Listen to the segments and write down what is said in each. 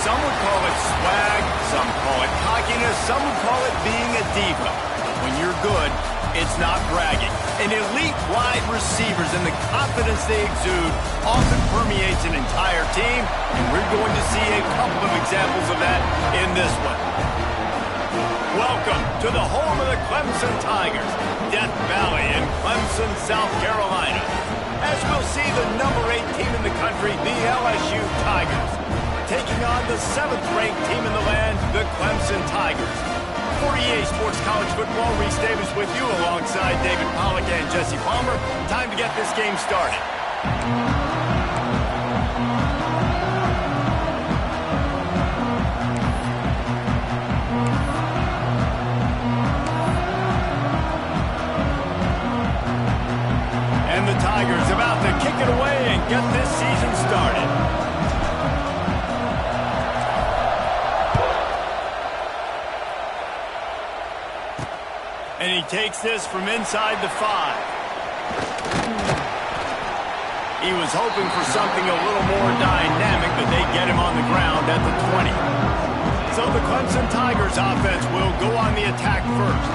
Some would call it swag, some call it cockiness, some would call it being a diva. But when you're good, it's not bragging. An elite wide receivers and the confidence they exude often permeates an entire team, and we're going to see a couple of examples of that in this one. Welcome to the home of the Clemson Tigers, Death Valley in Clemson, South Carolina. As we'll see the number 8 team in the country, the LSU Tigers, taking on the 7th-ranked team in the land, the Clemson Tigers. For EA Sports College Football, Reese Davis with you alongside David Pollack and Jesse Palmer. Time to get this game started. And the Tigers about to kick it away and get this season started. And he takes this from inside the 5. He was hoping for something a little more dynamic, but they get him on the ground at the 20. So the Clemson Tigers offense will go on the attack first.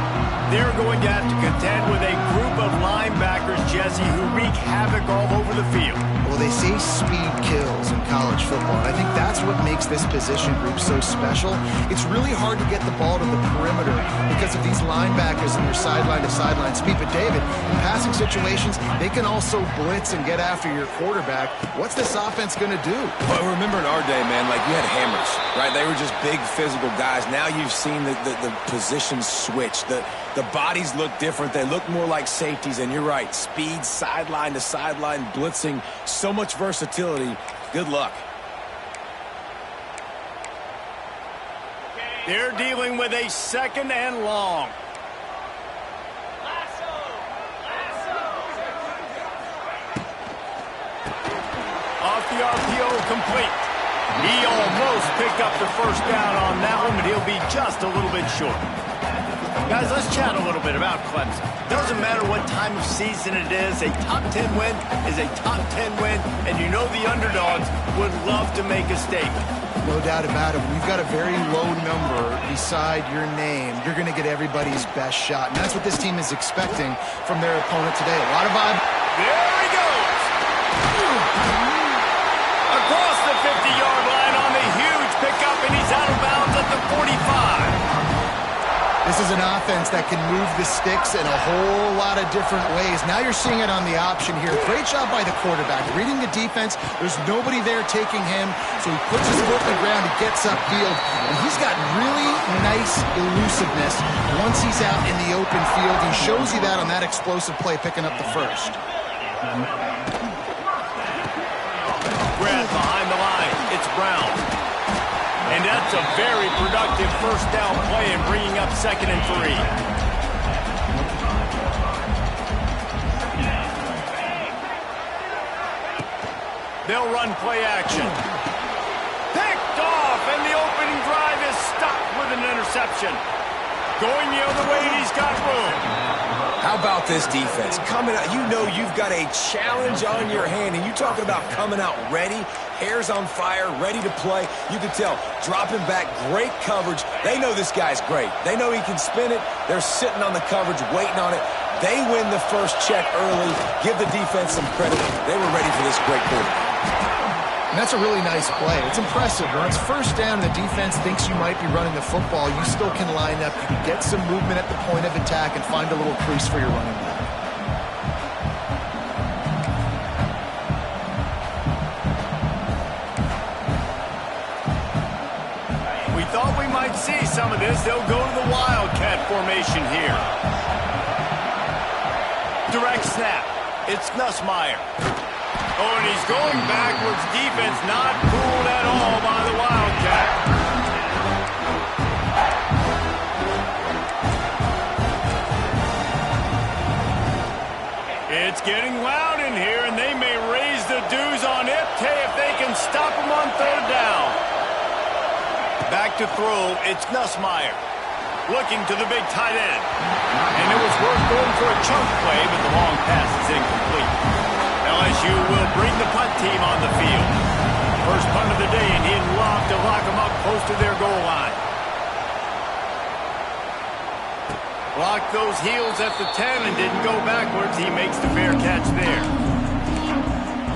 They're going to have to contend with a group of linebackers, Jesse, who wreak havoc all over the field. Well, they say speed kills in college football, and I think that's what makes this position group so special. It's really hard to get the ball to the perimeter because of these linebackers and their sideline-to-sideline speed. But, David, in passing situations, they can also blitz and get after your quarterback. What's this offense going to do? Well, remember in our day, man, like you had hammers, right? They were just big physical guys. Now you've seen the positions switch. The bodies look different. They look more like safeties, and you're right. Speed, sideline to sideline, blitzing, so much versatility. Good luck. They're dealing with a 2nd and long. Off the RPO, complete. He almost picked up the first down on that one, but he'll be just a little bit short. Guys, let's chat a little bit about Clemson. Doesn't matter what time of season it is, a top 10 win is a top 10 win, and you know the underdogs would love to make a statement. No doubt about it. When you've got a very low number beside your name, you're going to get everybody's best shot, and that's what this team is expecting from their opponent today. A lot of vibe. There he goes! Across the 50-yard line on the huge pickup, and he's out of bounds at the 45. This is an offense that can move the sticks in a whole lot of different ways. Now you're seeing it on the option here. Great job by the quarterback. Reading the defense, there's nobody there taking him, so he puts his foot in the ground, he gets upfield, and he's got really nice elusiveness once he's out in the open field. He shows you that on that explosive play, picking up the first. Brad behind the line. It's Brown. And that's a very productive first down play and bringing up 2nd and 3. They'll run play action. Picked off, and the opening drive is stopped with an interception. Going the other way, and he's got room. How about this defense? Coming out, you know you've got a challenge on your hand, and you're talking about coming out ready, hair's on fire, ready to play. You can tell, dropping back, great coverage. They know this guy's great. They know he can spin it. They're sitting on the coverage, waiting on it. They win the first check early. Give the defense some credit. They were ready for this great quarterback. And that's a really nice play. It's impressive. When it's first down and the defense thinks you might be running the football, you still can line up. You can get some movement at the point of attack and find a little crease for your running back. We thought we might see some of this. They'll go to the Wildcat formation here. Direct snap. It's Nussmeier. Oh, and he's going backwards. Defense not fooled at all by the Wildcat. It's getting loud in here, and they may raise the dues on Ncaa if they can stop him on 3rd down. Back to throw. It's Nussmeier. Looking to the big tight end. And it was worth going for a chunk play, but the long pass is incomplete. LSU will bring the punt team on the field. First punt of the day, and he'd love to lock them up close to their goal line. Blocked those heels at the 10 and didn't go backwards. He makes the fair catch there.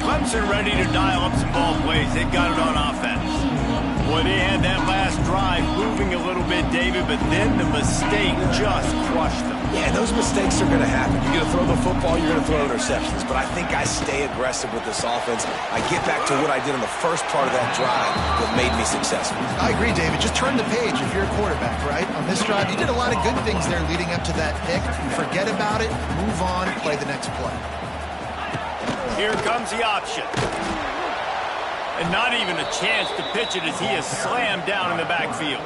Clemson ready to dial up some ball plays. They've got it on offense. Boy, they had that last drive moving a little bit, David, but then the mistake just crushed them. Yeah, those mistakes are going to happen. You're going to throw the football, you're going to throw interceptions. But I think I stay aggressive with this offense. I get back to what I did in the first part of that drive that made me successful. I agree, David. Just turn the page if you're a quarterback, right? On this drive, you did a lot of good things there leading up to that pick. Forget about it, move on, play the next play. Here comes the option. And not even a chance to pitch it as he is slammed down in the backfield.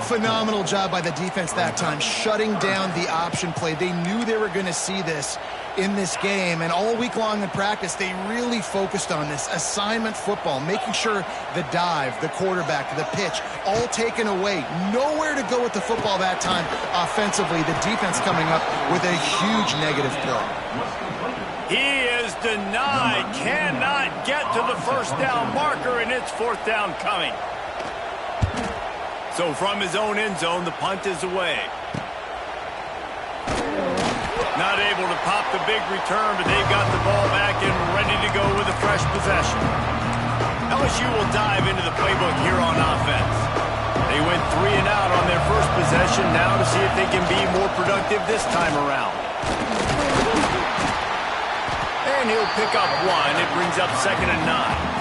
Phenomenal job by the defense that time, shutting down the option play. They knew they were going to see this in this game, and all week long in practice, they really focused on this assignment football, making sure the dive, the quarterback, the pitch, all taken away. Nowhere to go with the football that time offensively. The defense coming up with a huge negative play. He is denied, cannot get to the first down marker, and it's fourth down coming. So from his own end zone, the punt is away. Not able to pop the big return, but they've got the ball back and ready to go with a fresh possession. LSU will dive into the playbook here on offense. They went 3 and out on their first possession, now to see if they can be more productive this time around. And he'll pick up 1. It brings up 2nd and 9.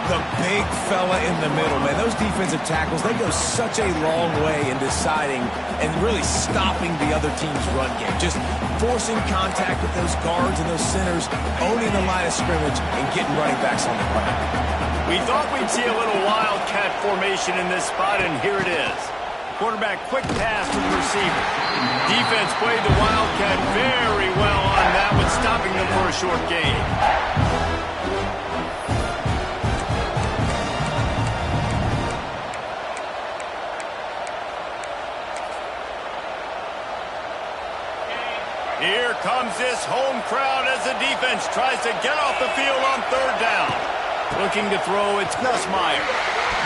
The big fella in the middle, man. Those defensive tackles, they go such a long way in deciding and really stopping the other team's run game. Just forcing contact with those guards and those centers, owning the line of scrimmage, and getting running backs on the ground. We thought we'd see a little wildcat formation in this spot, and here it is. Quarterback quick pass to the receiver. Defense played the wildcat very well on that one, stopping them for a short gain. Here comes this home crowd as the defense tries to get off the field on 3rd down. Looking to throw, it's Nussmeier.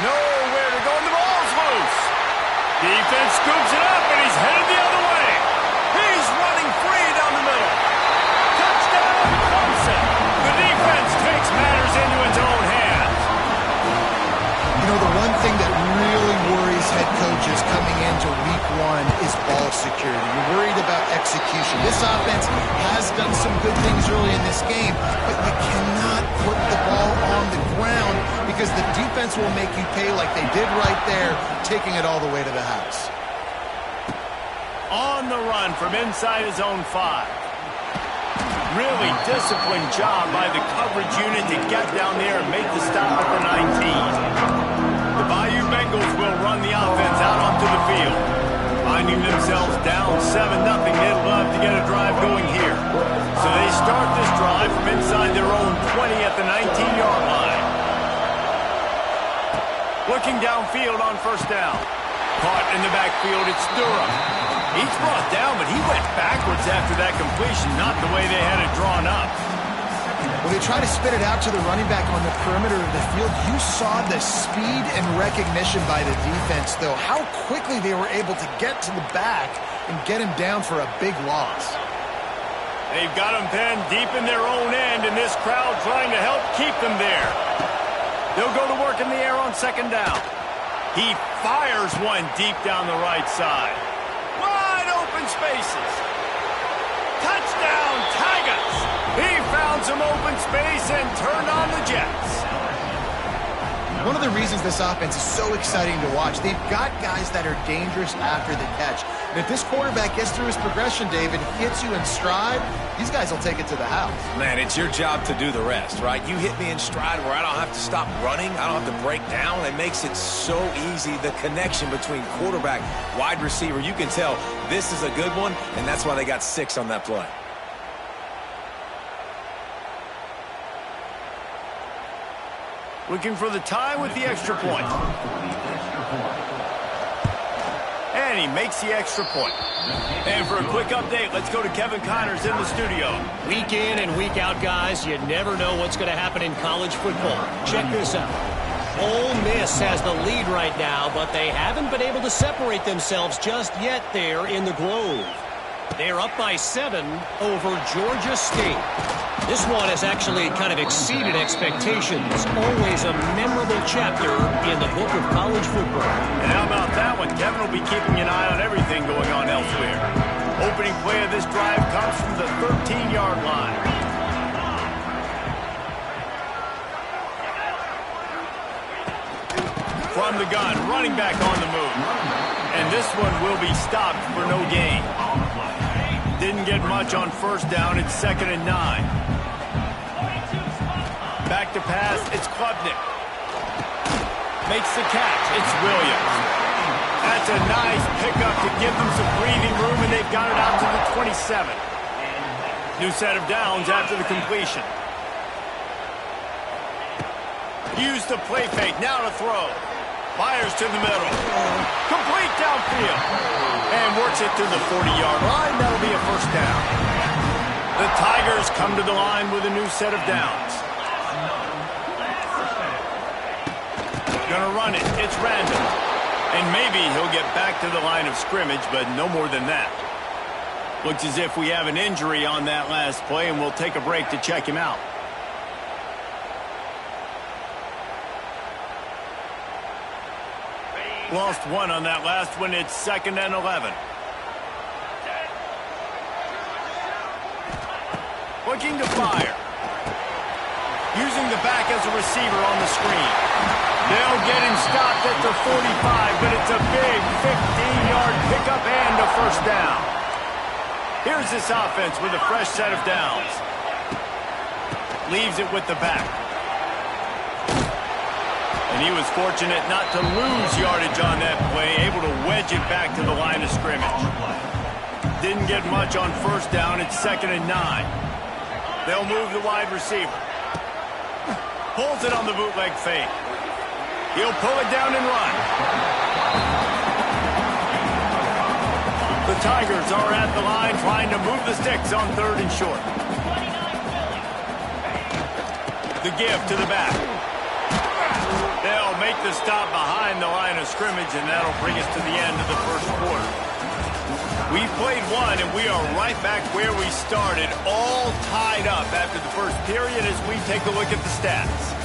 Nowhere to go, and the ball's loose. Defense scoops it up, and he's headed the other way. He's running free down the middle. Touchdown, Clemson. The defense takes matters into its own hands. You know, the one thing that really worries head coaches coming into week 1 is ball security. You're worried about execution. This offense has done some good things early in this game, but you cannot put the ball on the ground because the defense will make you pay like they did right there, taking it all the way to the house. On the run from inside his own 5. Really disciplined job by the coverage unit to get down there and make the stop at the 19. The Bayou Bengals will run the offense out onto the field. Finding themselves down 7-0, they'd love to get a drive going here. So they start this drive from inside their own 20 at the 19-yard line. Looking downfield on 1st down. Caught in the backfield, it's Durham. He's brought down, but he went backwards after that completion, not the way they had it drawn up. When they try to spit it out to the running back on the perimeter of the field, you saw the speed and recognition by the defense, though. How quickly they were able to get to the back and get him down for a big loss. They've got him pinned deep in their own end, and this crowd trying to help keep them there. They'll go to work in the air on 2nd down. He fires one deep down the right side. Wide open spaces. Touchdown, Tigers! He found some open space and turned on the Jets. One of the reasons this offense is so exciting to watch, they've got guys that are dangerous after the catch. And if this quarterback gets through his progression, David, hits you in stride, these guys will take it to the house. Man, it's your job to do the rest, right? You hit me in stride where I don't have to stop running. I don't have to break down. It makes it so easy, the connection between quarterback, wide receiver. You can tell this is a good one, and that's why they got 6 on that play. Looking for the tie with the extra point. And he makes the extra point. And for a quick update, let's go to Kevin Connors in the studio. Week in and week out, guys, you never know what's going to happen in college football. Check this out. Ole Miss has the lead right now, but they haven't been able to separate themselves just yet there in the Grove. They're up by 7 over Georgia State. This one has actually kind of exceeded expectations. Always a memorable chapter in the book of college football. And how about that one? Kevin will be keeping an eye on everything going on elsewhere. Opening play of this drive comes from the 13-yard line. From the gun, running back on the move. And this one will be stopped for no gain. Didn't get much on first down. It's 2nd and 9. Back to pass. It's Klubnik. Makes the catch. It's Williams. That's a nice pickup to give them some breathing room, and they've got it out to the 27. New set of downs after the completion. Use the play fake. Now to throw. Fires to the middle. Complete downfield. And works it to the 40-yard line. That'll be a first down. The Tigers come to the line with a new set of downs. Gonna run it. It's random. And maybe he'll get back to the line of scrimmage, but no more than that. Looks as if we have an injury on that last play, and we'll take a break to check him out. Lost one on that last one. It's 2nd and 11. Looking to fire. Using the back as a receiver on the screen. They'll get him stopped at the 45, but it's a big 15-yard pickup and a first down. Here's this offense with a fresh set of downs. Leaves it with the back. And he was fortunate not to lose yardage on that play, able to wedge it back to the line of scrimmage. Didn't get much on first down. It's 2nd and 9. They'll move the wide receiver. Pulls it on the bootleg fake. He'll pull it down and run. The Tigers are at the line trying to move the sticks on 3rd and short. The give to the back. They'll make the stop behind the line of scrimmage, and that'll bring us to the end of the first quarter. We played one, and we are right back where we started, all tied up after the first period as we take a look at the stats.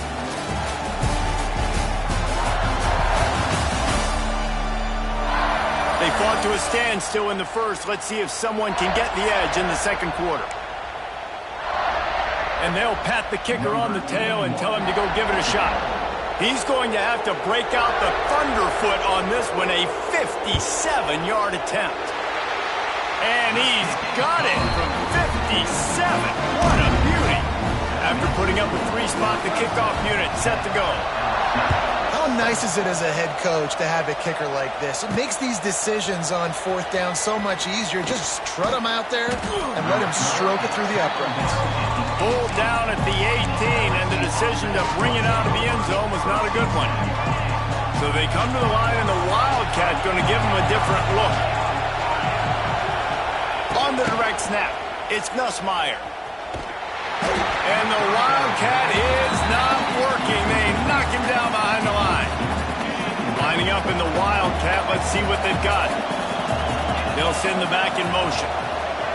They fought to a standstill in the first. Let's see if someone can get the edge in the second quarter. And they'll pat the kicker on the tail and tell him to go give it a shot. He's going to have to break out the thunderfoot on this one, a 57-yard attempt. And he's got it from 57. What a beauty. After putting up a 3-spot, the kickoff unit set to go. How nice is it as a head coach to have a kicker like this? It makes these decisions on 4th down so much easier. Just trot him out there and let him stroke it through the uprights. Pulled down at the 18, and the decision to bring it out of the end zone was not a good one. So they come to the line, and the Wildcat's going to give them a different look. On the direct snap, it's Nussmeier. And the Wildcat is not working. They knock him down behind the line. Lining up in the Wildcat, let's see what they've got. They'll send the back in motion.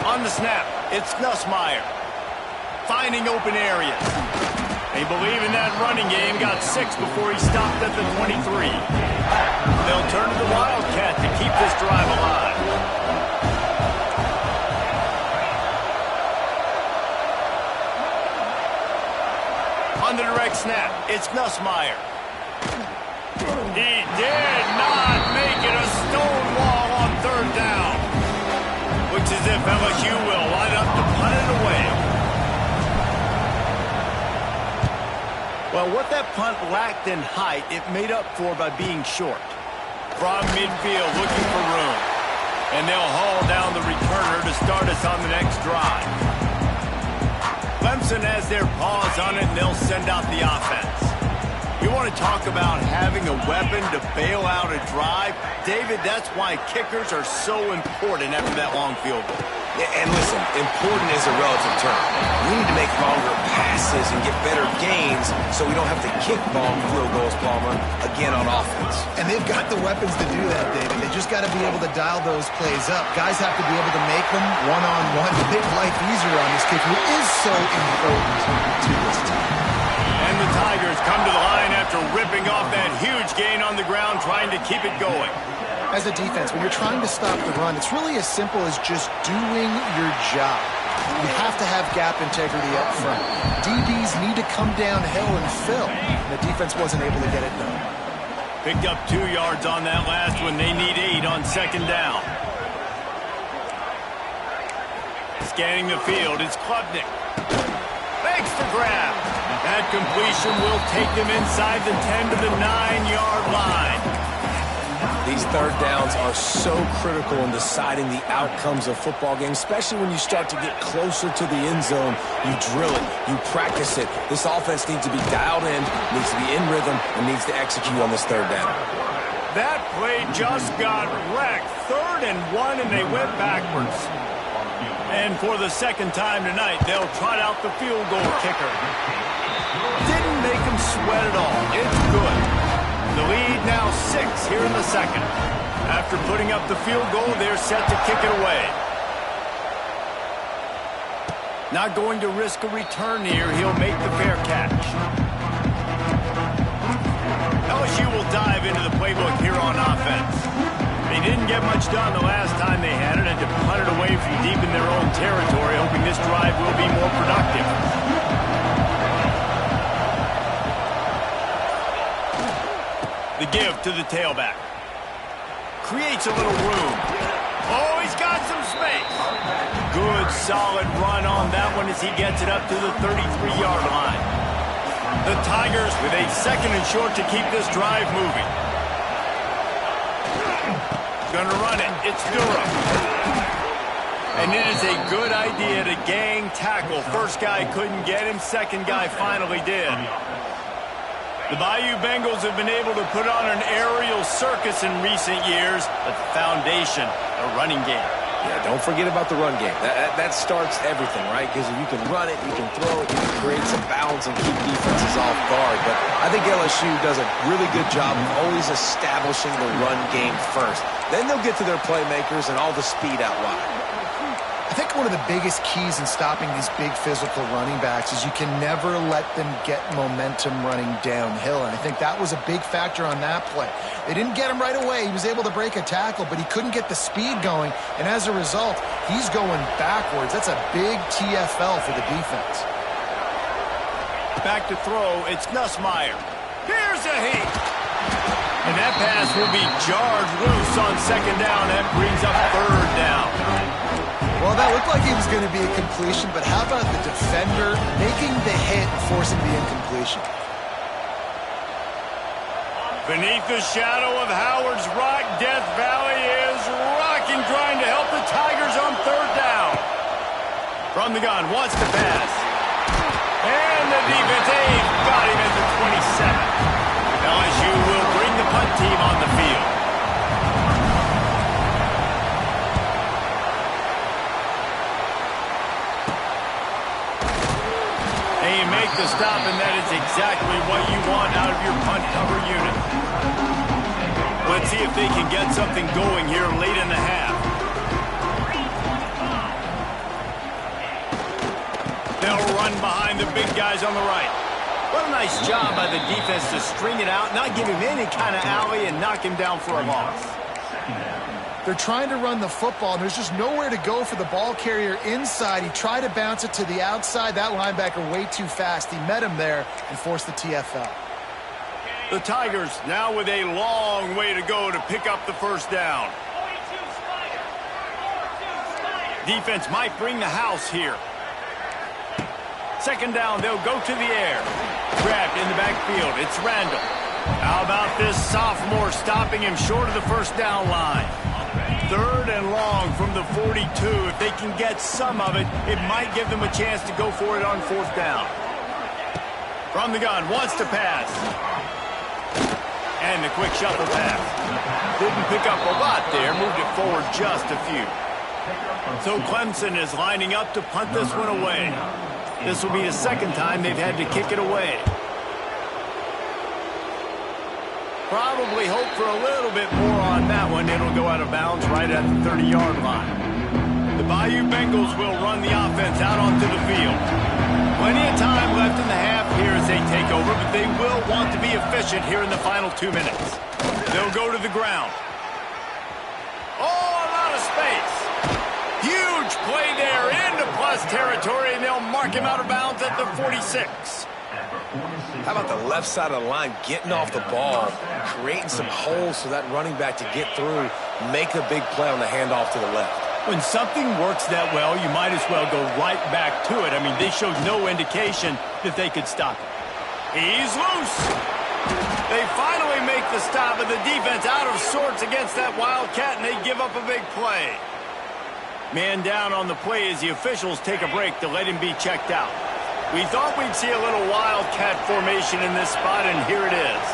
On the snap, it's Nussmeier. Finding open areas. They believe in that running game. Got 6 before he stopped at the 23. They'll turn to the Wildcat to keep this drive alive. On the direct snap, it's Nussmeier. He did not make it a stone wall on 3rd down. Looks as if LSU will line up to punt it away. Well, what that punt lacked in height, it made up for by being short. From midfield, looking for room. And they'll haul down the returner to start us on the next drive. Clemson has their paws on it, and they'll send out the offense. He want to talk about having a weapon to bail out a drive? David, that's why kickers are so important after that long field goal. Yeah, and listen, important is a relative term. We need to make longer passes and get better gains so we don't have to kick long field goals, Palmer, again on offense. And they've got the weapons to do that, David. They just got to be able to dial those plays up. Guys have to be able to make them one-on-one to make life easier on this kick, who is so important to this team. And the Tigers come to the line after ripping off that huge gain on the ground, trying to keep it going. As a defense, when you're trying to stop the run, it's really as simple as just doing your job. You have to have gap integrity up front. DBs need to come downhill and fill. The defense wasn't able to get it done. Picked up 2 yards on that last one. They need 8 on second down. Scanning the field, it's Klubnik. Thanks for grab. That completion will take them inside the 10 to the 9-yard line. These third downs are so critical in deciding the outcomes of football games, especially when you start to get closer to the end zone. You drill it, you practice it. This offense needs to be dialed in, needs to be in rhythm, and needs to execute on this third down. That play just got wrecked. 3rd and 1, and they went backwards. And for the second time tonight, they'll trot out the field goal kicker. Didn't make him sweat at all. It's good. The lead now 6 here in the second. After putting up the field goal, they're set to kick it away. Not going to risk a return here. He'll make the fair catch. LSU will dive into the playbook here on offense. They didn't get much done the last time they had it, and to punt it away from deep in their own territory, hoping this drive will be more productive. The give to the tailback. Creates a little room. Oh, he's got some space. Good, solid run on that one as he gets it up to the 33-yard line. The Tigers with a 2nd and short to keep this drive moving. Gonna run it. It's Durham. And it is a good idea to gang tackle. First guy couldn't get him. Second guy finally did. The Bayou Bengals have been able to put on an aerial circus in recent years, but the foundation, a running game. Yeah, don't forget about the run game. That starts everything, right? Because if you can run it, you can throw it, you can create some balance and keep defenses off guard. But I think LSU does a really good job of always establishing the run game first. Then they'll get to their playmakers and all the speed out wide. I think one of the biggest keys in stopping these big physical running backs is you can never let them get momentum running downhill. And I think that was a big factor on that play. They didn't get him right away. He was able to break a tackle, but he couldn't get the speed going. And as a result, he's going backwards. That's a big TFL for the defense. Back to throw, it's Nussmeier. Here's a hit. And that pass will be jarred loose on second down. That brings up 3rd down. Well, that looked like it was going to be a completion, but how about the defender making the hit and forcing the incompletion? Beneath the shadow of Howard's Rock, Death Valley is rocking, trying to help the Tigers on 3rd down. From the gun, wants to pass. And the defense, got him at the 27. LSU will bring the punt team on the field. They make the stop, and that is exactly what you want out of your punt cover unit. Let's see if they can get something going here late in the half. They'll run behind the big guys on the right. What a nice job by the defense to string it out, not give him any kind of alley, and knock him down for a loss. They're trying to run the football, and there's just nowhere to go for the ball carrier inside. He tried to bounce it to the outside. That linebacker way too fast. He met him there and forced the TFL. The Tigers now with a long way to go to pick up the 1st down. Defense might bring the house here. Second down, they'll go to the air. Grabbed in the backfield. It's Randall. How about this sophomore stopping him short of the 1st down line? 3rd and long from the 42. If they can get some of it, it might give them a chance to go for it on 4th down. From the gun, wants to pass. And the quick shuffle pass. Didn't pick up a lot there, moved it forward just a few. So Clemson is lining up to punt this one away. This will be the second time they've had to kick it away. Probably hope for a little bit more on that one. It'll go out of bounds right at the 30-yard line. The Bayou Bengals will run the offense out onto the field. Plenty of time left in the half here as they take over, but they will want to be efficient here in the final 2 minutes. They'll go to the ground. Oh, a lot of space. Huge play there into plus territory, and they'll mark him out of bounds at the 46. How about the left side of the line getting off the ball, creating some holes for that running back to get through, make a big play on the handoff to the left. When something works that well, you might as well go right back to it. I mean, they showed no indication that they could stop it. He's loose. They finally make the stop, and the defense out of sorts against that Wildcat, and they give up a big play. Man down on the play as the officials take a break to let him be checked out. We thought we'd see a little Wildcat formation in this spot, and here it is.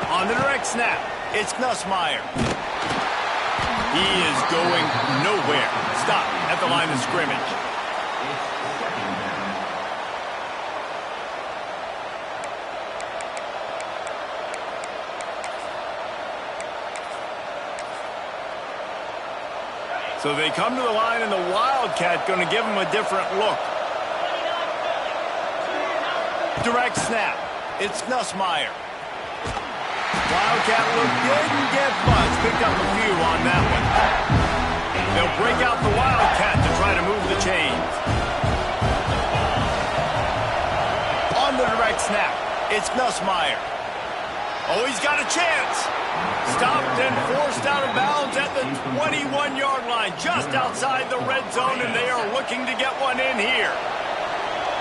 On the direct snap, it's Nussmeier. He is going nowhere. Stop at the line of scrimmage. So they come to the line, and the Wildcat going to give them a different look. Direct snap. It's Nussmeier. Wildcat look didn't get much. Picked up a few on that one. They'll break out the Wildcat to try to move the chains. On the direct snap, it's Nussmeier. Oh, he's got a chance. Stopped and forced out of bounds at the 21-yard line, just outside the red zone, and they are looking to get one in here.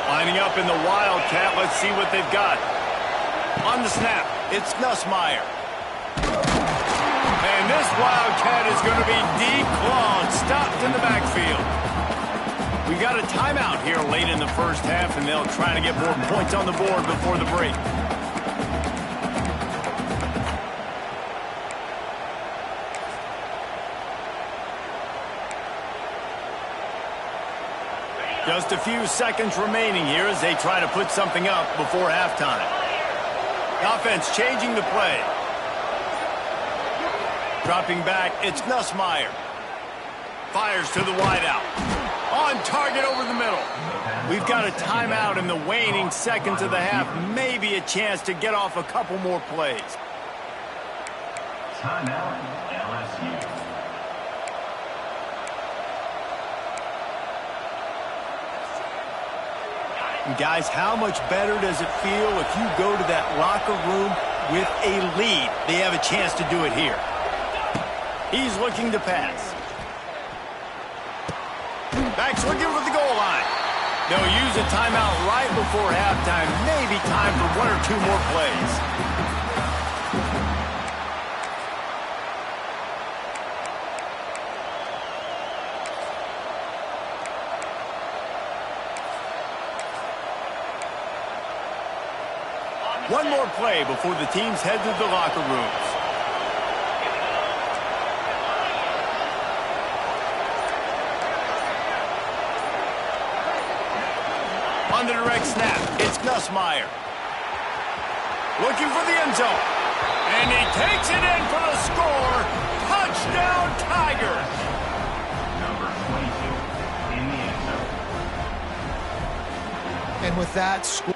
Lining up in the Wildcat, let's see what they've got. On the snap, it's Nussmeier. And this Wildcat is going to be declawed, stopped in the backfield. We got a timeout here late in the first half, and they'll try to get more points on the board before the break. Just a few seconds remaining here as they try to put something up before halftime. The offense changing the play. Dropping back, it's Nussmeier. Fires to the wideout. On target over the middle. We've got a timeout in the waning seconds of the half. Maybe a chance to get off a couple more plays. Timeout, LSU. Guys, how much better does it feel if you go to that locker room with a lead? They have a chance to do it here. He's looking to pass. Back's looking for the goal line. They'll use a timeout right before halftime. Maybe time for one or two more plays. One more play before the teams head to the locker rooms. On the direct snap, it's Nussmeier. Looking for the end zone. And he takes it in for the score. Touchdown, Tigers. Number 22 in the end zone. And with that score.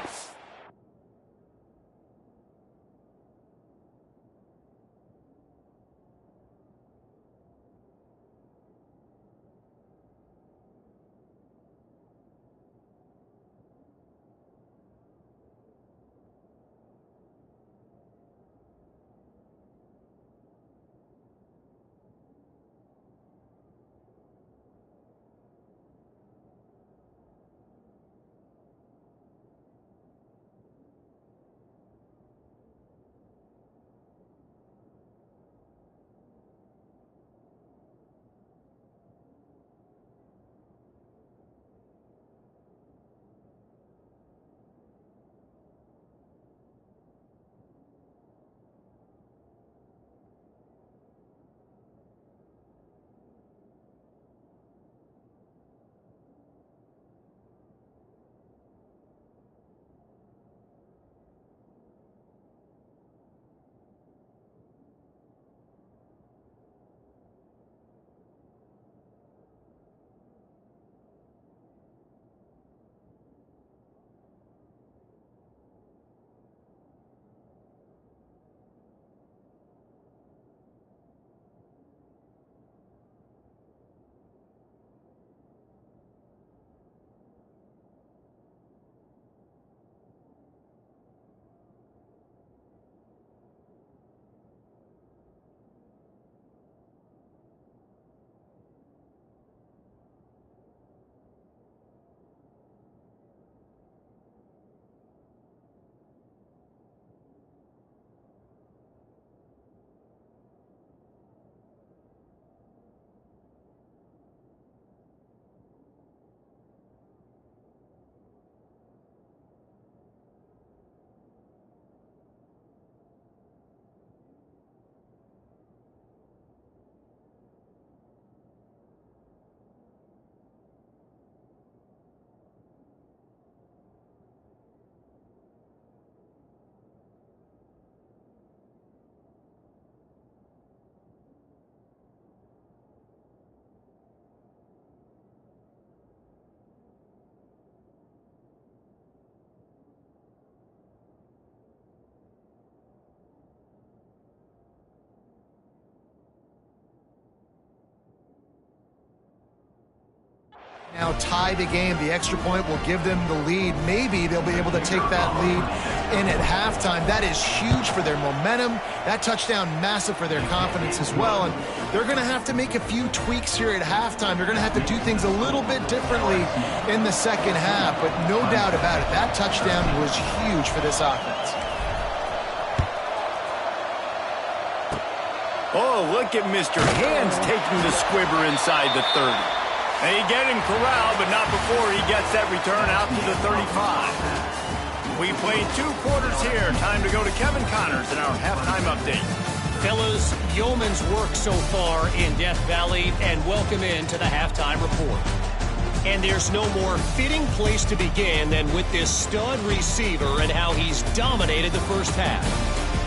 Now tie the game. The extra point will give them the lead. Maybe they'll be able to take that lead in at halftime. That is huge for their momentum. That touchdown, massive for their confidence as well. And they're going to have to make a few tweaks here at halftime. They're going to have to do things a little bit differently in the second half. But no doubt about it, that touchdown was huge for this offense. Oh, look at Mr. Hands taking the squibber inside the 30. They get him corralled, but not before he gets that return out to the 35. We played 2 quarters here. Time to go to Kevin Connors in our halftime update. Fellas, yeoman's work so far in Death Valley, and welcome into the halftime report. And there's no more fitting place to begin than with this stud receiver and how he's dominated the first half.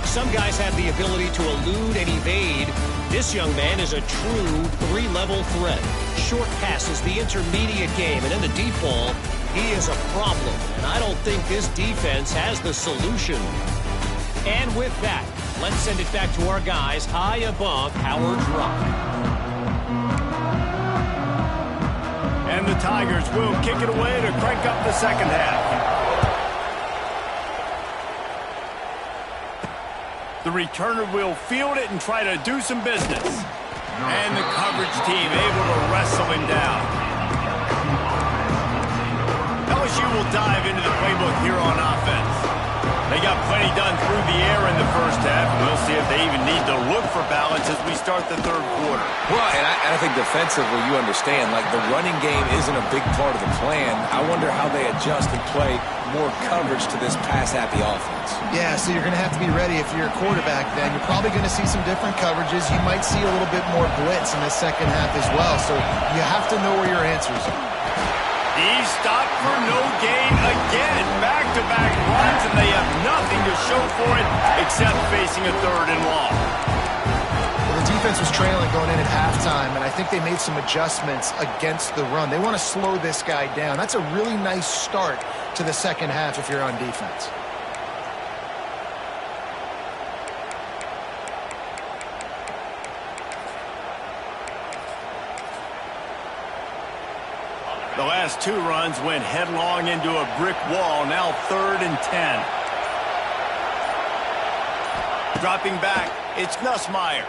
Some guys have the ability to elude and evade. This young man is a true 3-level threat. Short passes, the intermediate game, and in the deep ball, he is a problem. And I don't think this defense has the solution. And with that, let's send it back to our guys high above Howard's Rock. And the Tigers will kick it away to crank up the second half. The returner will field it and try to do some business. And the coverage team able to wrestle him down. LSU will dive into the playbook here on offense. They got plenty done through the air in the first half. We'll see if they even need to look for balance as we start the third quarter. Well, and I think defensively, you understand, like the running game isn't a big part of the plan. I wonder how they adjust and play more coverage to this pass-happy offense. Yeah, so you're going to have to be ready if you're a quarterback then. You're probably going to see some different coverages. You might see a little bit more blitz in the second half as well. So you have to know where your answers are. He's stopped for no gain again. Back-to-back runs, and they have nothing to show for it except facing a 3rd and long. Well, the defense was trailing going in at halftime, and I think they made some adjustments against the run. They want to slow this guy down. That's a really nice start to the second half if you're on defense. The last 2 runs went headlong into a brick wall. Now 3rd and 10. Dropping back, it's Nussmeier.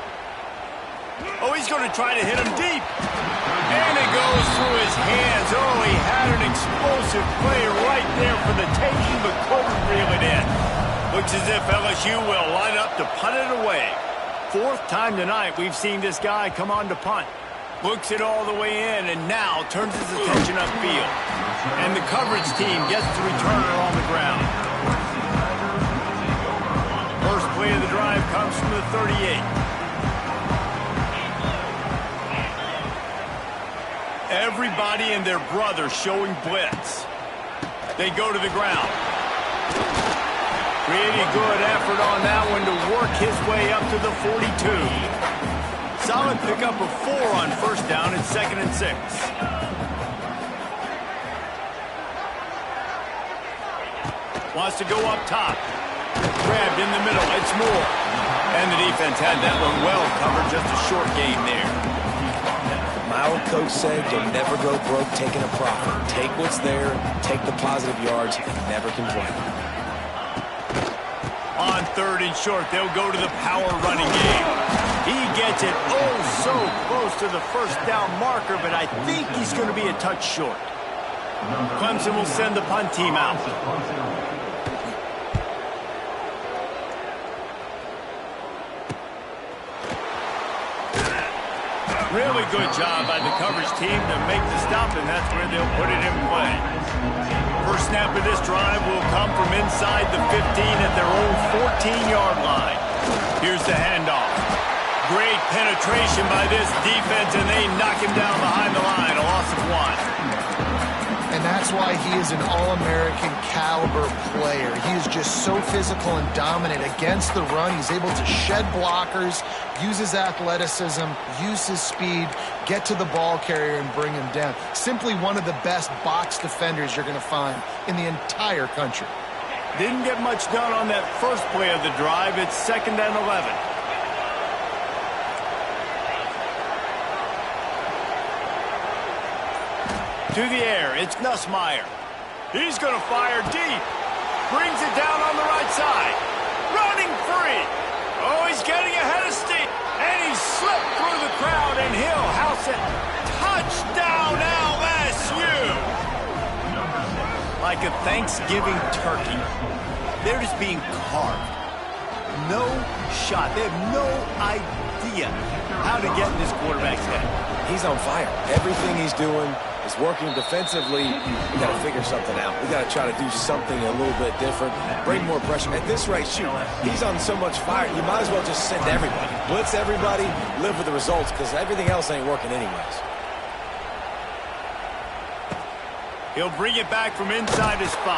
Oh, he's going to try to hit him deep. And it goes through his hands. Oh, he had an explosive play right there for the taking, but couldn't reel it in. Looks as if LSU will line up to punt it away. 4th time tonight we've seen this guy come on to punt. Looks it all the way in, and now turns his attention upfield. And the coverage team gets the returner on the ground. First play of the drive comes from the 38. Everybody and their brother showing blitz. They go to the ground. Pretty good effort on that one to work his way up to the 42. Solid pickup of 4 on first down and 2nd and 6. Wants to go up top. Grabbed in the middle. It's Moore. And the defense had that one well covered. Just a short gain there. My old coach said you'll never go broke taking a profit. Take what's there, take the positive yards, and never complain. On 3rd and short, they'll go to the power running game. He gets it so close to the first down marker, but I think he's going to be a touch short. Clemson will send the punt team out. Really good job by the coverage team to make the stop, and that's where they'll put it in play. First snap of this drive will come from inside the 15 at their own 14-yard line. Here's the handoff. Great penetration by this defense, and they knock him down behind the line. A loss of 1. And that's why he is an All-American caliber player. He is just so physical and dominant against the run. He's able to shed blockers, use his athleticism, use his speed, get to the ball carrier and bring him down. Simply one of the best box defenders you're going to find in the entire country. Didn't get much done on that first play of the drive. It's 2nd and 11. To the air, it's Nussmeier. He's going to fire deep. Brings it down on the right side. Running free. Oh, he's getting ahead of steam. And he slipped through the crowd, and he'll house it. Touchdown, LSU! Like a Thanksgiving turkey. They're just being carved. No shot. They have no idea how to get in this quarterback's head. He's on fire. Everything he's doing is working defensively. We got to figure something out. We got to try to do something a little bit different. Bring more pressure. At this rate, shoot, he's on so much fire. You might as well just send everybody. Blitz everybody, live with the results, because everything else ain't working anyways. He'll bring it back from inside his 5.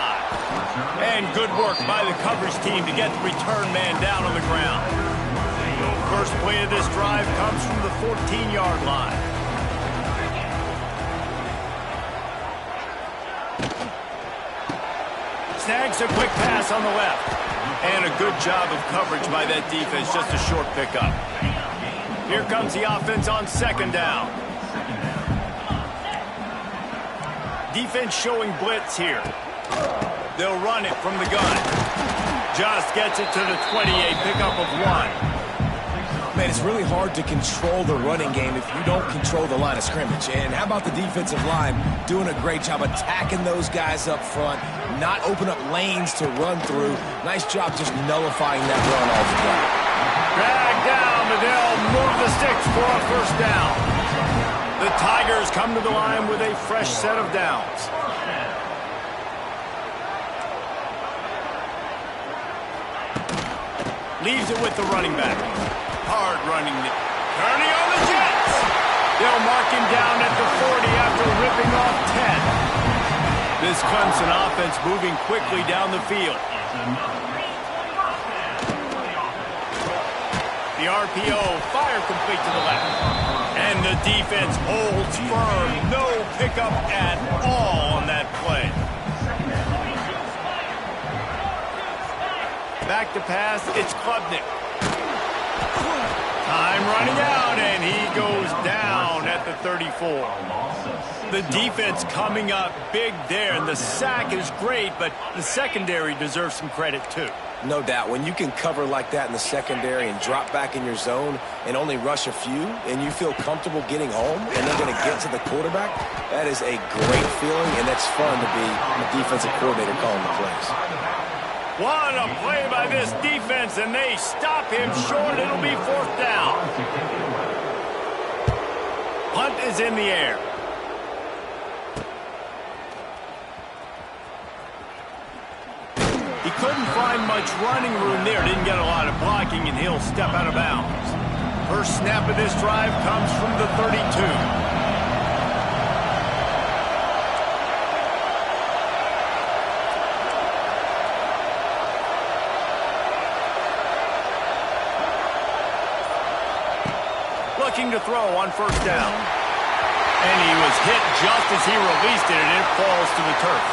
And good work by the coverage team to get the return man down on the ground. First play of this drive comes from the 14-yard line. Snags a quick pass on the left. And a good job of coverage by that defense, just a short pickup. Here comes the offense on second down. Defense showing blitz here. They'll run it from the gun. Just gets it to the 28, pickup of 1. Man, it's really hard to control the running game if you don't control the line of scrimmage. And how about the defensive line doing a great job attacking those guys up front, not open up lanes to run through. Nice job just nullifying that run altogether. Drag down, but they'll move the sticks for a first down. The Tigers come to the line with a fresh set of downs. Leaves it with the running back. Hard running. Turning on the Jets. They'll mark him down at the 40 after ripping off 10. This Clemson offense moving quickly down the field. The RPO, fire complete to the left. And the defense holds firm. No pickup at all on that play. Back to pass, it's Klubnik. Time running out, and he goes down at the 34. The defense coming up big there, and the sack is great, but the secondary deserves some credit too. No doubt. When you can cover like that in the secondary and drop back in your zone and only rush a few, and you feel comfortable getting home and they're going to get to the quarterback, that is a great feeling, and that's fun to be a defensive coordinator calling the plays. What a play by this defense, and they stop him short. It'll be fourth down. Punt is in the air. He couldn't find much running room there. Didn't get a lot of blocking, and he'll step out of bounds. First snap of this drive comes from the 32. Looking to throw on first down. And he was hit just as he released it, and it falls to the turf.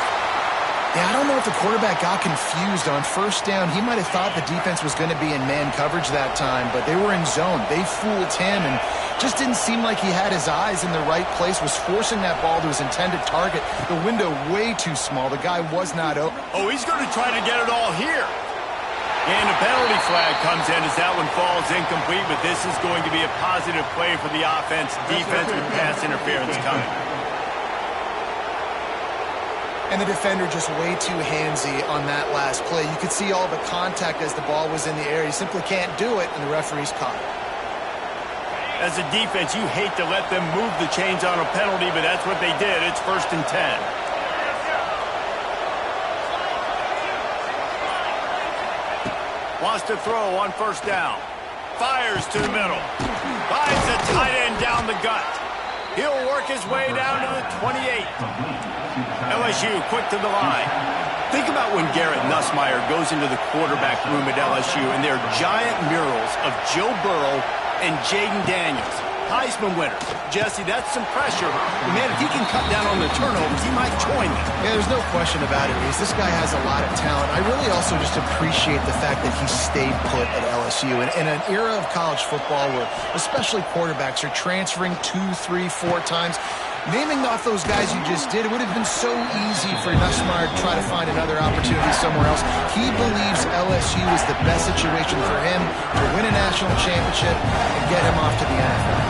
Yeah, I don't know if the quarterback got confused on first down. He might have thought the defense was going to be in man coverage that time, but they were in zone. They fooled him and just didn't seem like he had his eyes in the right place, was forcing that ball to his intended target. The window way too small. The guy was not open. Oh, he's going to try to get it all here. And a penalty flag comes in as that one falls incomplete, but this is going to be a positive play for the offense. Defense with pass interference coming. And the defender just way too handsy on that last play. You could see all the contact as the ball was in the air. You simply can't do it, and the referee's caught it. As a defense, you hate to let them move the chains on a penalty, but that's what they did. It's 1st and 10. Wants to throw on first down. Fires to the middle. Finds a tight end down the gut. He'll work his way down to the 28. LSU quick to the line. Think about when Garrett Nussmeier goes into the quarterback room at LSU and there are giant murals of Joe Burrow and Jaden Daniels. Heisman winners. Jesse, that's some pressure. Man, if he can cut down on the turnovers, he might join them. Yeah, there's no question about it, Reese. This guy has a lot of talent. I really also just appreciate the fact that he stayed put at LSU. In an era of college football where especially quarterbacks are transferring 2, 3, 4 times, Naming off those guys you just did, it would have been so easy for Nussmeier to try to find another opportunity somewhere else. He believes LSU is the best situation for him to win a national championship and get him off to the NFL.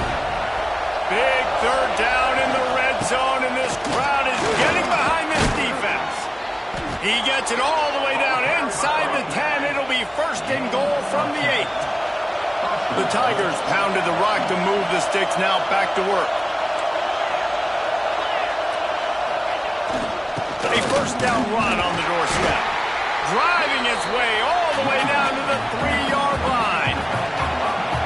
Big third down in the red zone, and this crowd is getting behind this defense. He gets it all the way down inside the 10. It'll be first and goal from the 8. The Tigers pounded the rock to move the sticks, now back to work. A first down run on the doorstep. Driving its way all the way down to the 3-yard line.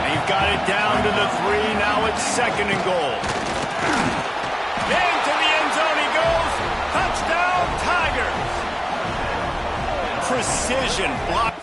They've got it down to the 3. Now it's second and goal. Into the end zone he goes. Touchdown, Tigers. Precision block.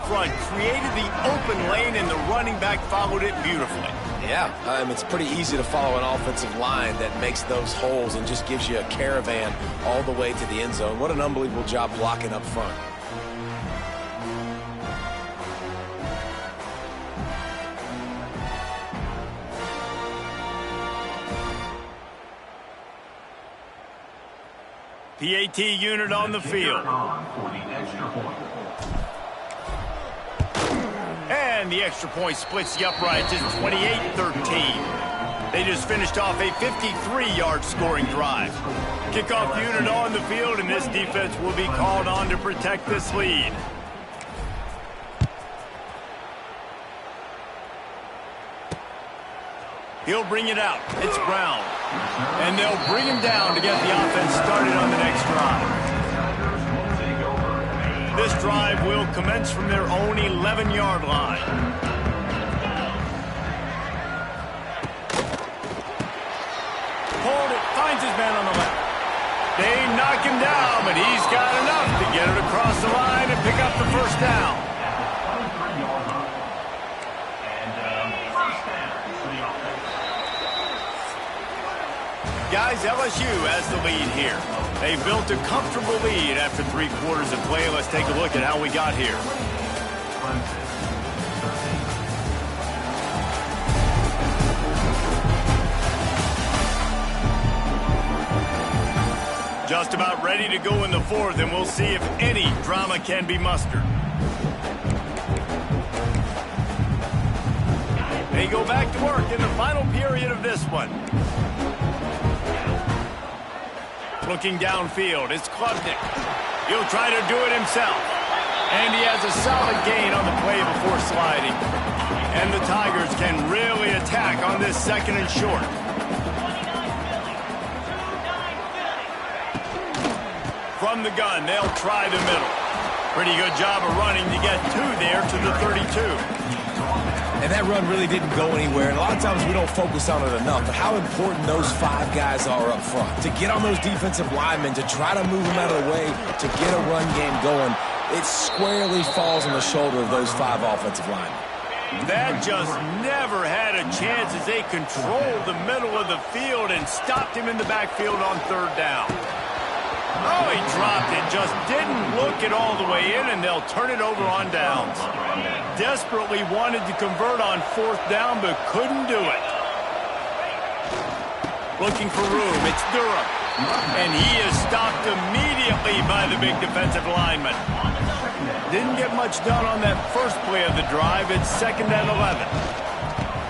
Front created the open lane, and the running back followed it beautifully. Yeah, it's pretty easy to follow an offensive line that makes those holes and just gives you a caravan all the way to the end zone. What an unbelievable job blocking up front. PAT unit on the field. And the extra point splits the uprights. It's 28-13. They just finished off a 53-yard scoring drive. Kickoff unit on the field, and this defense will be called on to protect this lead. He'll bring it out. It's Brown. And they'll bring him down to get the offense started on the next drive. This drive will commence from their own 11-yard line. Hold it, finds his man on the left. They knock him down, but he's got enough to get it across the line and pick up the first down. Guys, LSU has the lead here. They built a comfortable lead after 3 quarters of play. Let's take a look at how we got here. Just about ready to go in the 4th, and we'll see if any drama can be mustered. They go back to work in the final period of this one. Looking downfield, it's Klubnik. He'll try to do it himself. And he has a solid gain on the play before sliding. And the Tigers can really attack on this second and short. From the gun, they'll try the middle. Pretty good job of running to get 2 there to the 32. And that run really didn't go anywhere. And a lot of times we don't focus on it enough, but how important those 5 guys are up front. To get on those defensive linemen, to try to move them out of the way, to get a run game going, it squarely falls on the shoulder of those 5 offensive linemen. That just never had a chance as they controlled the middle of the field and stopped him in the backfield on 3rd down. Oh, he dropped it, just didn't look it all the way in, and they'll turn it over on downs. Desperately wanted to convert on 4th down, but couldn't do it. Looking for room, it's Durham. And he is stopped immediately by the big defensive lineman. Didn't get much done on that first play of the drive. It's 2nd and 11.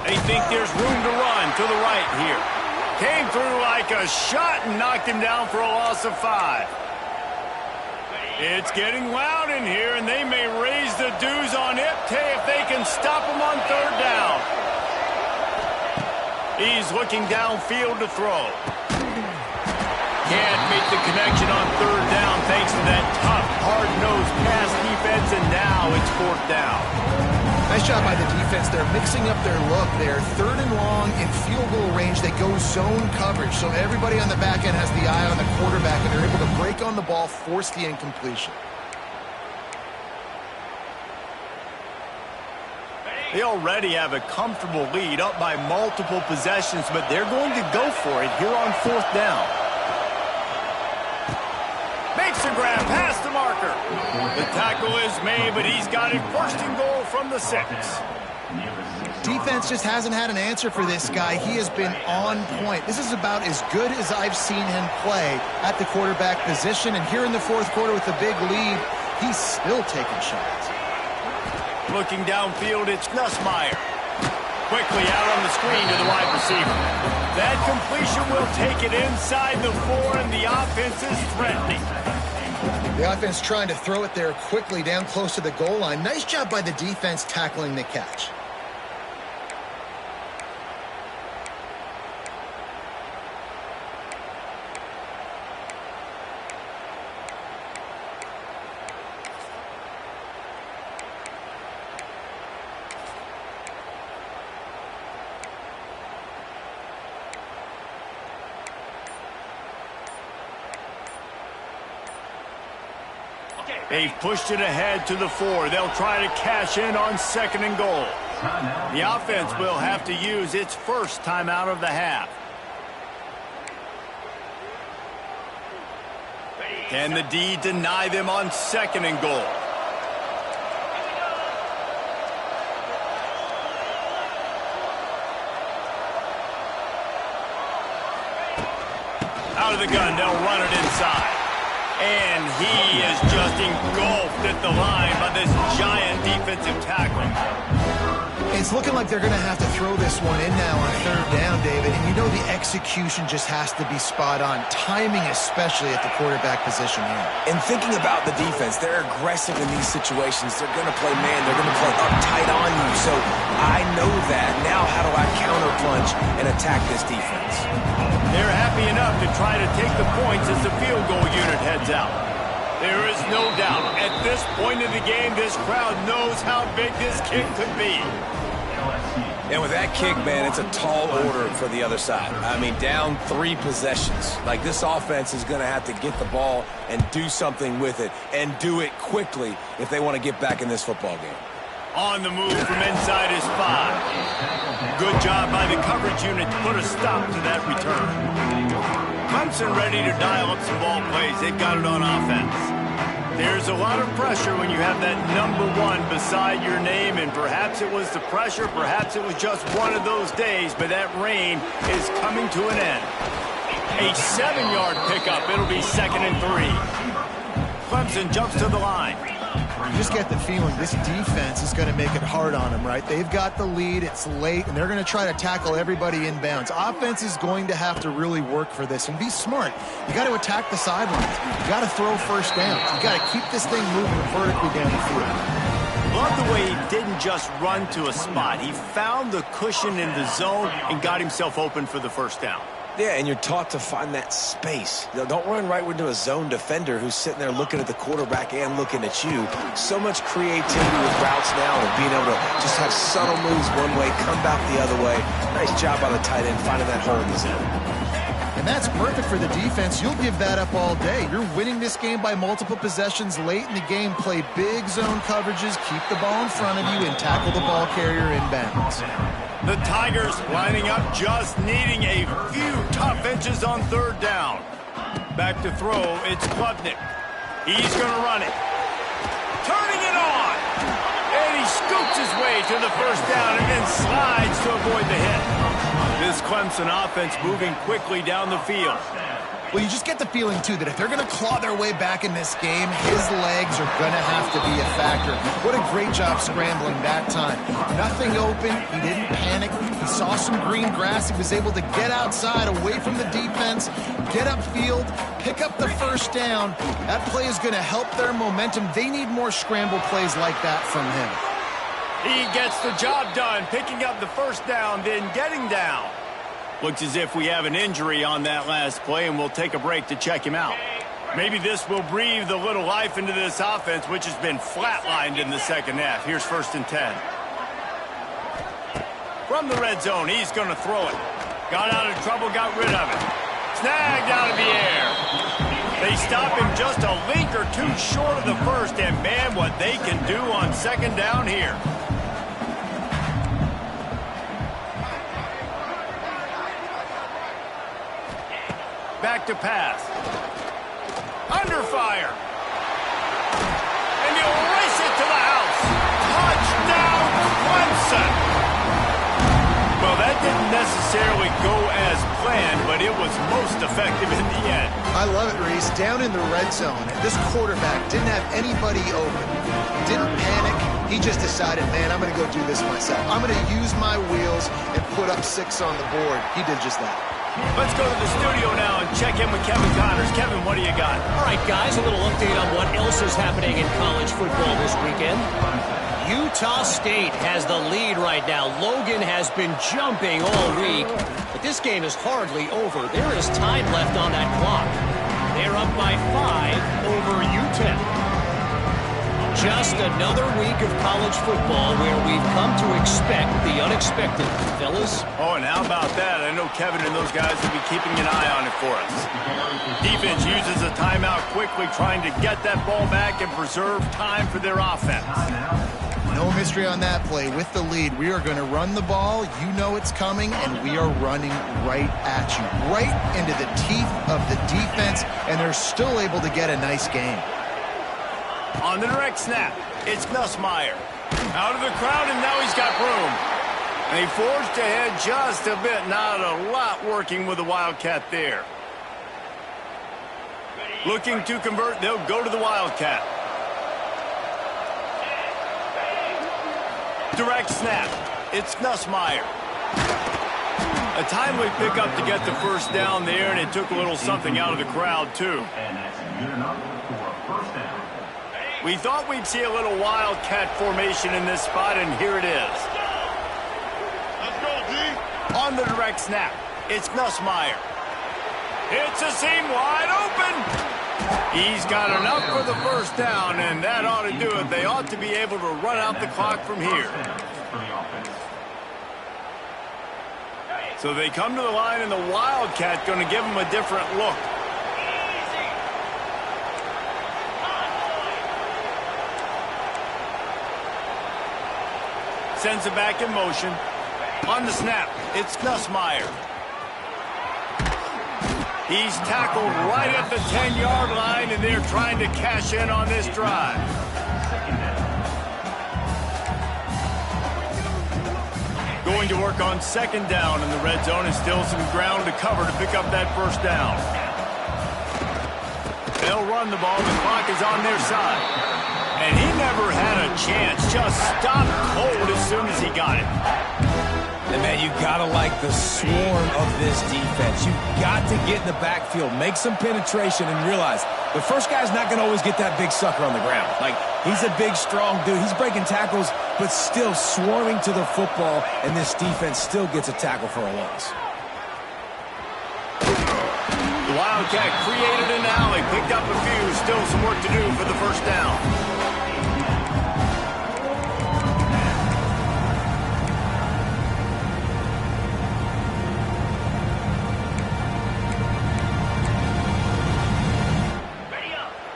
They think there's room to run to the right here. Came through like a shot and knocked him down for a loss of 5. It's getting loud in here, and they may raise the dues on Ncaa if they can stop him on 3rd down. He's looking downfield to throw. Can't make the connection on 3rd down thanks to that tough, hard-nosed pass defense, and now it's 4th down. Nice job by the defense. They're mixing up their look there. 3rd and long in field goal range. They go zone coverage. So everybody on the back end has the eye on the quarterback, and they're able to break on the ball, force the incompletion. They already have a comfortable lead, up by multiple possessions, but they're going to go for it here on 4th down. Makes a grab past the marker. The tackle is made, but he's got it 1st and goal from the 6. Defense just hasn't had an answer for this guy. He has been on point. This is about as good as I've seen him play at the quarterback position. And here in the 4th quarter with a big lead, he's still taking shots. Looking downfield, it's Nussmeier. Quickly out on the screen to the wide receiver. That completion will take it inside the 4, and the offense is threatening. The offense trying to throw it there quickly down close to the goal line. Nice job by the defense tackling the catch. They've pushed it ahead to the 4. They'll try to cash in on 2nd and goal. The offense will have to use its 1st timeout of the half. Can the D deny them on 2nd and goal? Out of the gun, they'll run it inside. And he is just engulfed at the line by this giant defensive tackle. It's looking like they're going to have to throw this one in now on 3rd down, David. And you know the execution just has to be spot on. Timing especially at the quarterback position here. And thinking about the defense, they're aggressive in these situations. They're going to play man. They're going to play up tight on you. So I know that. Now how do I counterpunch and attack this defense? They're happy enough to try to take the points as the field goal unit heads out. There is no doubt, at this point of the game, this crowd knows how big this kick could be. And with that kick, man, it's a tall order for the other side. I mean, down 3 possessions. Like, this offense is going to have to get the ball and do something with it, and do it quickly if they want to get back in this football game. On the move from inside his 5. Good job by the coverage unit to put a stop to that return. Clemson ready to dial up some ball plays. They've got it on offense. There's a lot of pressure when you have that number 1 beside your name, and perhaps it was the pressure, perhaps it was just one of those days, but that rain is coming to an end. A 7-yard pickup. It'll be 2nd and 3. Clemson jumps to the line. You just get the feeling this defense is going to make it hard on them, right? They've got the lead, it's late, and they're going to try to tackle everybody inbounds. Offense is going to have to really work for this and be smart. You got to attack the sidelines. You got to throw 1st downs. You got to keep this thing moving vertically down the field. Love the way he didn't just run to a spot. He found the cushion in the zone and got himself open for the 1st down. Yeah, and you're taught to find that space. Don't run right into a zone defender who's sitting there looking at the quarterback and looking at you. So much creativity with routes now and being able to just have subtle moves one way, come back the other way. Nice job by the tight end finding that hole in the zone. And that's perfect for the defense. You'll give that up all day. You're winning this game by multiple possessions late in the game. Play big zone coverages, keep the ball in front of you, and tackle the ball carrier inbounds. The Tigers lining up, just needing a few tough inches on 3rd down. Back to throw, it's Klubnik. He's going to run it. Turning it on. And he scoops his way to the 1st down and then slides to avoid the hit. This Clemson offense moving quickly down the field. Well, you just get the feeling, too, that if they're going to claw their way back in this game, his legs are going to have to be a factor. What a great job scrambling that time. Nothing open. He didn't panic. He saw some green grass. He was able to get outside, away from the defense, get upfield, pick up the first down. That play is going to help their momentum. They need more scramble plays like that from him. He gets the job done, picking up the first down, then getting down. Looks as if we have an injury on that last play, and we'll take a break to check him out. Maybe this will breathe a little life into this offense, which has been flatlined in the second half. Here's 1st and 10. From the red zone, he's going to throw it. Got out of trouble, got rid of it. Snagged out of the air. They stop him just a link or two short of the first, and man, what they can do on second down here. Back to pass. Under fire. And he'll race it to the house. Touchdown, Clemson. Well, that didn't necessarily go as planned, but it was most effective in the end. I love it, Reese. Down in the red zone, this quarterback didn't have anybody open. Didn't panic. He just decided, man, I'm going to go do this myself. I'm going to use my wheels and put up 6 on the board. He did just that. Let's go to the studio now and check in with Kevin Connors. Kevin, what do you got? All right, guys, a little update on what else is happening in college football this weekend. Utah State has the lead right now. Logan has been jumping all week, but this game is hardly over. There is time left on that clock. They're up by 5 over UTEP. Just another week of college football where we've come to expect the unexpected, fellas. Oh, and how about that? I know Kevin and those guys will be keeping an eye on it for us. Defense uses a timeout quickly, trying to get that ball back and preserve time for their offense. No mystery on that play. With the lead, we are going to run the ball. You know it's coming, and we are running right at you, right into the teeth of the defense, and they're still able to get a nice game. On the direct snap, it's Nussmeier. Out of the crowd, and now he's got room. And he forged ahead just a bit. Not a lot working with the Wildcat there. Looking to convert, they'll go to the Wildcat. Direct snap, it's Nussmeier. A timely pickup to get the first down there, and it took a little something out of the crowd, too. And that's good enough for a first down. We thought we'd see a little Wildcat formation in this spot, and here it is. Let's go, D. On the direct snap, it's Nussmeier. It's a seam wide open. He's got enough for the first down, and that ought to do it. They ought to be able to run out the clock from here. So they come to the line, and the Wildcat going to give them a different look. Sends it back in motion. On the snap, it's Nussmeier. He's tackled right at the 10-yard line, and they're trying to cash in on this drive. Going to work on second down in the red zone, and still some ground to cover to pick up that first down. They'll run the ball. The clock is on their side. And he never had a chance. Just stopped cold as soon as he got it. And, man, you got to like the swarm of this defense. You got to get in the backfield, make some penetration, and realize the first guy's not going to always get that big sucker on the ground. Like, he's a big, strong dude. He's breaking tackles, but still swarming to the football, and this defense still gets a tackle for a loss. The Wildcat created an alley, picked up a few, still some work to do for the first down.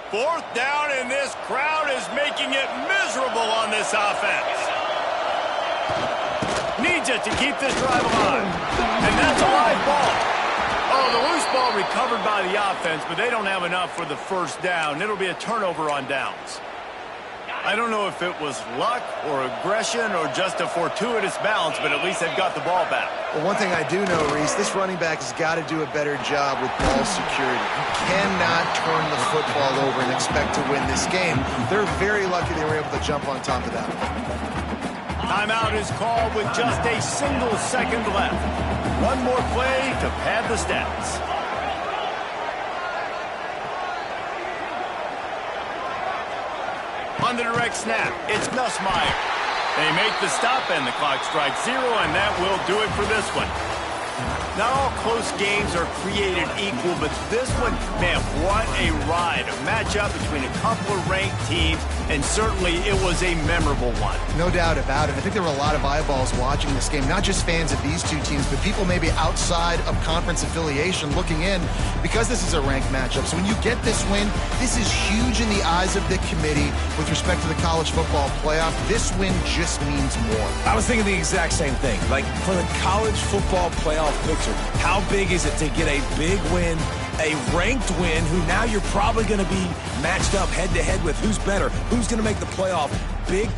Fourth down, and this crowd is making it miserable on this offense. Needs it to keep this drive alive. And that's a live ball. Oh, the loose ball recovered by the offense, but they don't have enough for the first down. It'll be a turnover on downs. I don't know if it was luck or aggression or just a fortuitous bounce, but at least they've got the ball back. Well, one thing I do know, Reese, this running back has got to do a better job with ball security. You cannot turn the football over and expect to win this game. They're very lucky they were able to jump on top of that. Timeout is called with just a single second left. One more play to pad the stats. On the direct snap, it's Nussmeier. They make the stop, and the clock strikes 0, and that will do it for this one. Not all close games are created equal, but this one, man, what a ride. A matchup between a couple of ranked teams, and certainly it was a memorable one. No doubt about it. I think there were a lot of eyeballs watching this game, not just fans of these two teams, but people maybe outside of conference affiliation looking in because this is a ranked matchup. So when you get this win, this is huge in the eyes of the committee with respect to the college football playoff. This win just means more. I was thinking the exact same thing. Like, for the college football playoff picture, how big is it to get a big win, a ranked win, who now you're probably going to be matched up head-to-head with who's better, who's going to make the playoff. Big